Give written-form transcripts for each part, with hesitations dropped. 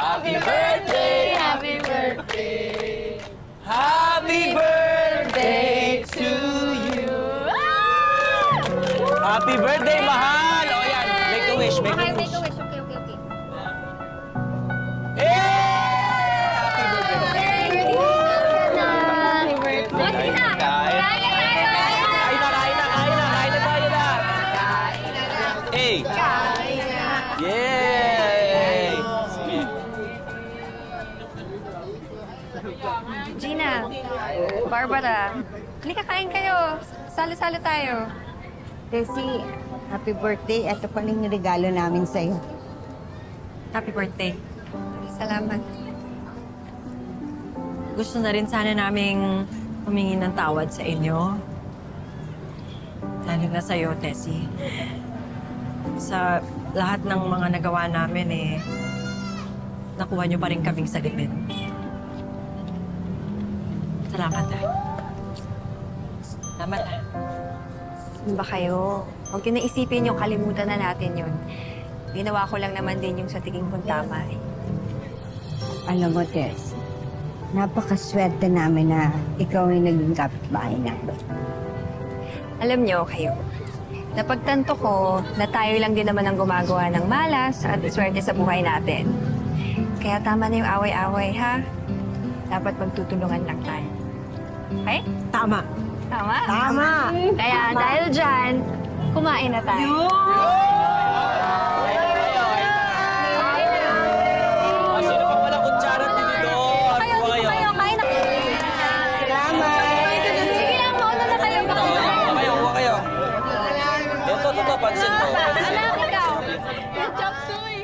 Happy birthday, happy birthday. Happy birthday to you. Happy birthday, mahal! O yan, make a wish, make a Okay, wish. make a wish. Okay, okay, okay. Eh! Happy birthday. Happy birthday. Sige na. Kain. Kain na tayo. Kain na tayo na. Hey! Yay! Gina, Barbara, halika kain kayo. Salo-salo tayo. Tessie, happy birthday. Ito pa yung regalo namin sa'yo. Happy birthday. Salamat. Gusto na rin sana naming humingi ng tawad sa inyo. Lalo na sa'yo, Tessie. Sa lahat ng mga nagawa namin, nakuha niyo pa rin kaming salipin. Salamat, ha. Salamat, ha. Ano ba kayo? Huwag yun naisipin yung kalimutan na natin yun. Ginawa ko lang naman din yung sa tingin kong tama eh. Alam mo, Tess, napakaswerte namin na ikaw ay naging kapitbahay namin. Alam nyo kayo, napagtanto ko na tayo lang din naman ang gumagawa ng malas at swerte sa buhay natin. Kaya tama na yung away-away, ha? Dapat magtutulungan lang tayo. Okay? Tama. Tama? Tama! Kaya dahil dyan, kumain na tayo. Sino pa walang kutsara at tinidor? Kayo, Ano ba dito kayo, kain na kayo. Sige lang, mauna na kayo. Huwa kayo. Ito, pansin mo. Anak, ikaw. Good job, Suy.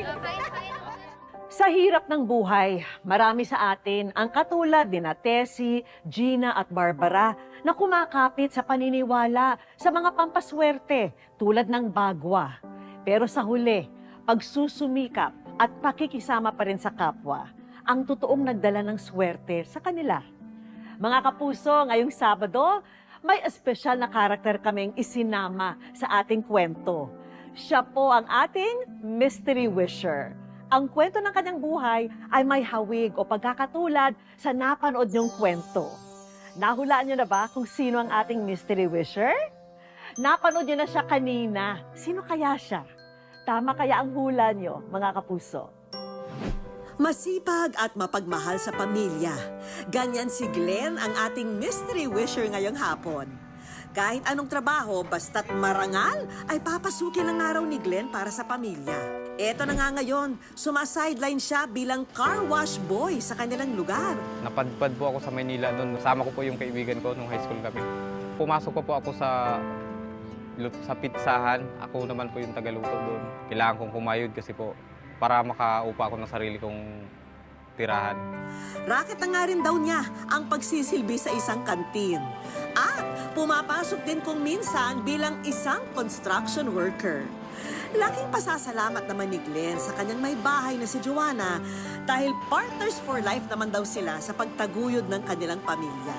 Sa hirap ng buhay, marami sa atin ang katulad ni Tessie, Gina at Barbara na kumakapit sa paniniwala sa mga pampaswerte tulad ng bagwa. Pero sa huli, pagsusumikap at pakikisama pa rin sa kapwa ang totoong nagdala ng swerte sa kanila. Mga kapuso, ngayong Sabado, may espesyal na karakter kaming isinama sa ating kwento. Siya po ang ating Mystery Wisher. Ang kwento ng kanyang buhay ay may hawig o pagkakatulad sa napanood niyong kwento. Nahulaan niyo na ba kung sino ang ating Mystery Wisher? Napanood niyo na siya kanina. Sino kaya siya? Tama kaya ang hula niyo, mga kapuso? Masipag at mapagmahal sa pamilya. Ganyan si Glenn ang ating Mystery Wisher ngayong hapon. Kahit anong trabaho, basta't marangal, ay papasukin ang araw ni Glenn para sa pamilya. Eto na nga ngayon, sumasideline siya bilang car wash boy sa kanilang lugar. Napadpad po ako sa Maynila noon. Sama ko po yung kaibigan ko nung high school kami. Pumasok po ako sa pizzahan. Ako naman po yung tagaluto doon. Kailangan kong kumayod kasi po para makaupa ako ng sarili kong tirahan. Racket na nga rin daw niya ang pagsisilbi sa isang kantin. At pumapasok din kung minsan bilang isang construction worker. Laking pasasalamat naman ni Glenn sa kanyang may bahay na si Joanna dahil partners for life naman daw sila sa pagtaguyod ng kanilang pamilya.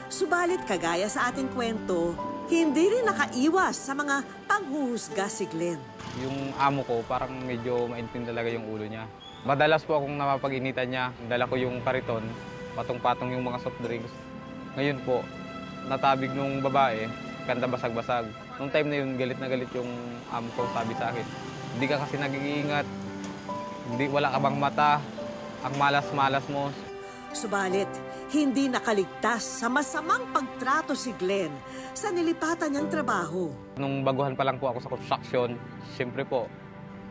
Subalit kagaya sa ating kwento, hindi rin nakaiwas sa mga panghuhusga si Glenn. Yung amo ko, parang medyo maintin talaga yung ulo niya. Madalas po akong napapag-initan niya. Dala ko yung kariton, patong-patong yung mga soft drinks. Ngayon po, natabig nung babae, kanta basag-basag. Nung time na yun, galit na galit yung amo ko, sabi sa akin, hindi ka kasi nag-iingat, wala ka bang mata, ang malas-malas mo. Subalit, hindi nakaligtas sa masamang pagtrato si Glenn sa nilipatan niyang trabaho. Nung baguhan pa lang po ako sa construction, siyempre po,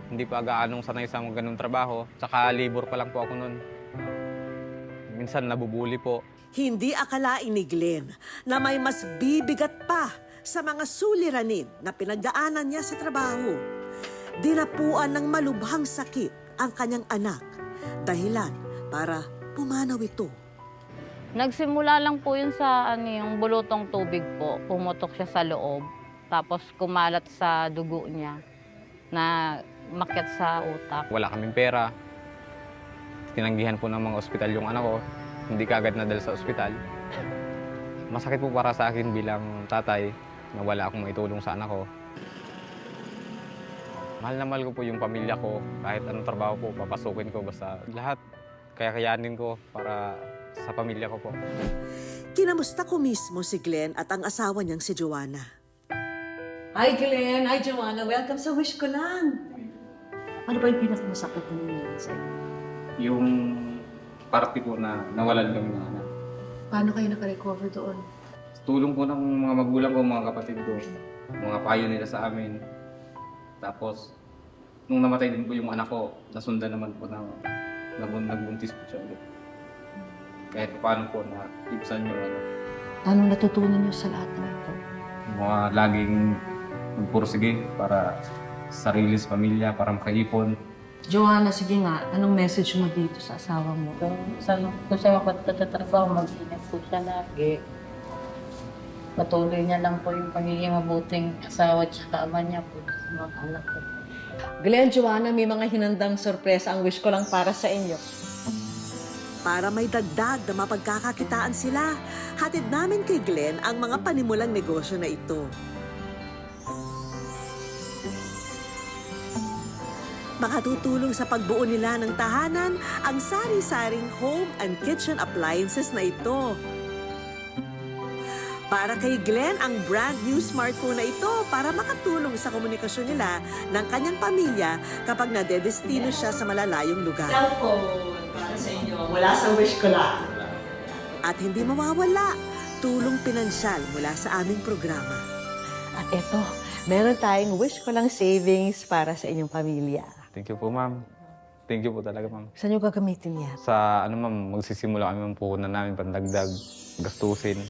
hindi pa gaanong sanay sa mga ganung trabaho. Tsaka labor pa lang po ako noon. Minsan nabubuli po. Hindi akalain ni Glenn na may mas bibigat pa sa mga suliranin na pinagdaanan niya sa trabaho. Dinapuan ng malubhang sakit ang kanyang anak. Dahilan para pumanaw ito. Nagsimula lang po yun sa yung bulutong tubig po. Pumutok siya sa loob. Tapos kumalat sa dugo niya na makyat sa utak. Wala kaming pera. Tinanggihan po ng mga ospital yung anak ko. Hindi kaagad nadala sa ospital. Masakit po para sa akin bilang tatay na wala akong maitulong sa anak ko. Mahal na mahal ko po yung pamilya ko. Kahit anong trabaho po, papasukin ko. Basta lahat, kaya-kayanin ko para sa pamilya ko po. Kinamusta ko mismo si Glenn at ang asawa niyang si Joanna. Hi Glenn! Hi Joanna! Welcome sa Wish Ko Lang! Ano ba yung pinakamasakit na nangyari sa'yo? Yung party po na nawalan kami ng anak. Paano kayo nakarecover doon? Tulong po ng mga magulang ko, mga kapatid ko. Mga payo nila sa amin. Tapos, nung namatay din po yung anak ko, nasundan naman po na nagbuntis po siya ulit. Kahit paano po na ibsan yung ano. Anong natutunan niyo sa lahat ng ito? Mga laging magpursige para sa sarili, sa pamilya, para makaipon. Joanna, sige nga. Anong message mo dito sa asawa mo? Kung siya magtatrabaho, mag-ingat po siya lagi. Patuloy niya lang po yung pagiging mabuting asawa at saka ama niya po sa mga anak ko. Glenn, Joanna, may mga hinandang sorpresa ang Wish Ko Lang para sa inyo. Para may dagdag na mapagkakakitaan sila, hatid namin kay Glenn ang mga panimulang negosyo na ito. Makatutulong sa pagbuo nila ng tahanan ang sari-saring home and kitchen appliances na ito. Para kay Glenn, ang brand new smartphone na ito para makatulong sa komunikasyon nila ng kanyang pamilya kapag nadedestino siya sa malalayong lugar. Cellphone para sa inyo mula sa Wish Ko Lang. At hindi mawawala, tulong pinansyal mula sa aming programa. At eto, meron tayong Wish Ko Lang savings para sa inyong pamilya. Thank you po, ma'am. Thank you po talaga, ma'am. Saan nyo gagamitin yan? Sa ano, ma'am, magsisimula kami ng puhunan namin pandagdag gastusin.